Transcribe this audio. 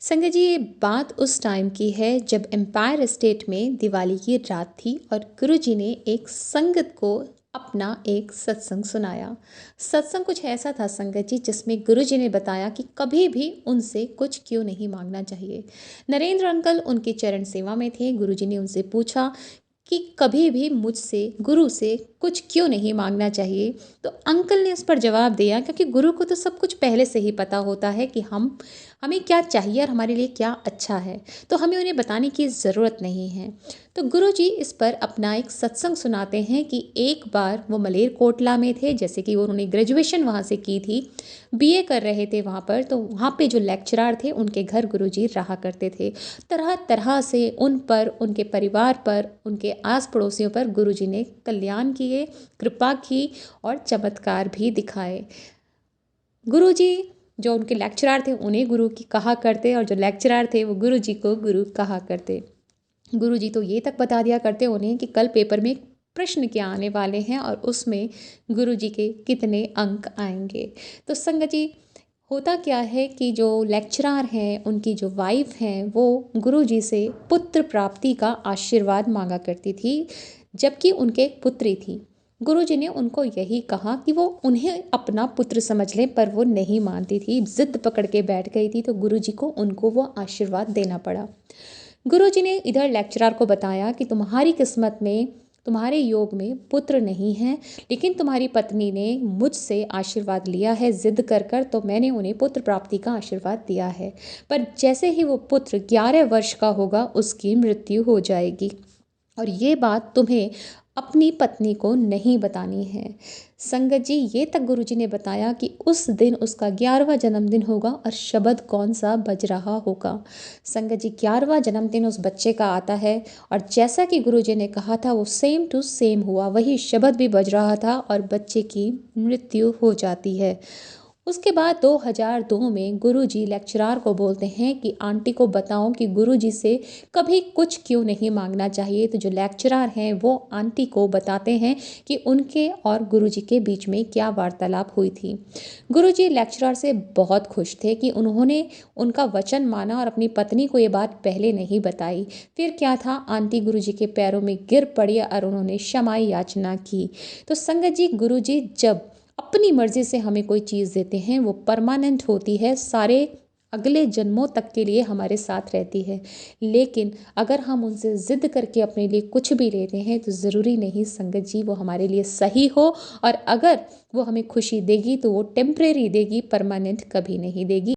संगत जी, ये बात उस टाइम की है जब एम्पायर स्टेट में दिवाली की रात थी और गुरुजी ने एक संगत को अपना एक सत्संग सुनाया। सत्संग कुछ ऐसा था संगत जी, जिसमें गुरुजी ने बताया कि कभी भी उनसे कुछ क्यों नहीं मांगना चाहिए। नरेंद्र अंकल उनकी चरण सेवा में थे। गुरुजी ने उनसे पूछा कि कभी भी मुझसे गुरु से कुछ क्यों नहीं मांगना चाहिए। तो अंकल ने उस पर जवाब दिया, क्योंकि गुरु को तो सब कुछ पहले से ही पता होता है कि हमें क्या चाहिए और हमारे लिए क्या अच्छा है, तो हमें उन्हें बताने की ज़रूरत नहीं है। तो गुरु जी इस पर अपना एक सत्संग सुनाते हैं कि एक बार वो मलेरकोटला में थे, जैसे कि उन्होंने ग्रेजुएशन वहाँ से की थी, बीए कर रहे थे वहाँ पर। तो वहाँ पे जो लेक्चरर थे उनके घर गुरु जी रहा करते थे। तरह तरह से उन पर, उनके परिवार पर, उनके आस पड़ोसियों पर गुरु जी ने कल्याण किए, कृपा की और चमत्कार भी दिखाए। गुरु जी जो उनके लेक्चरर थे उन्हें गुरु की कहा करते, और जो लेक्चरर थे वो गुरु जी को गुरु कहा करते। गुरु जी तो ये तक बता दिया करते उन्हें कि कल पेपर में प्रश्न क्या आने वाले हैं और उसमें गुरु जी के कितने अंक आएंगे। तो संगत जी, होता क्या है कि जो लेक्चरर हैं, उनकी जो वाइफ हैं, वो गुरु जी से पुत्र प्राप्ति का आशीर्वाद मांगा करती थी, जबकि उनके एक पुत्री थी। गुरु जी ने उनको यही कहा कि वो उन्हें अपना पुत्र समझ लें, पर वो नहीं मानती थी, जिद पकड़ के बैठ गई थी। तो गुरु जी को उनको वो आशीर्वाद देना पड़ा। गुरु जी ने इधर लेक्चरर को बताया कि तुम्हारी किस्मत में, तुम्हारे योग में पुत्र नहीं है, लेकिन तुम्हारी पत्नी ने मुझसे आशीर्वाद लिया है जिद कर कर, तो मैंने उन्हें पुत्र प्राप्ति का आशीर्वाद दिया है। पर जैसे ही वो पुत्र 11 वर्ष का होगा, उसकी मृत्यु हो जाएगी, और ये बात तुम्हें अपनी पत्नी को नहीं बतानी है। संगत जी, ये तक गुरुजी ने बताया कि उस दिन उसका 11वां जन्मदिन होगा और शब्द कौन सा बज रहा होगा। संगत जी, 11वां जन्मदिन उस बच्चे का आता है, और जैसा कि गुरुजी ने कहा था वो सेम टू सेम हुआ, वही शब्द भी बज रहा था और बच्चे की मृत्यु हो जाती है। उसके बाद 2002 में गुरुजी लेक्चरर को बोलते हैं कि आंटी को बताओ कि गुरुजी से कभी कुछ क्यों नहीं मांगना चाहिए। तो जो लेक्चरर हैं वो आंटी को बताते हैं कि उनके और गुरुजी के बीच में क्या वार्तालाप हुई थी। गुरुजी लेक्चरर से बहुत खुश थे कि उन्होंने उनका वचन माना और अपनी पत्नी को ये बात पहले नहीं बताई। फिर क्या था, आंटी गुरुजी के पैरों में गिर पड़ी और उन्होंने क्षमा याचना की। तो संगत जी, गुरुजी जब अपनी मर्जी से हमें कोई चीज़ देते हैं, वो परमानेंट होती है, सारे अगले जन्मों तक के लिए हमारे साथ रहती है। लेकिन अगर हम उनसे ज़िद करके अपने लिए कुछ भी लेते हैं, तो ज़रूरी नहीं संगत जी वो हमारे लिए सही हो, और अगर वो हमें खुशी देगी तो वो टेम्परेरी देगी, परमानेंट कभी नहीं देगी।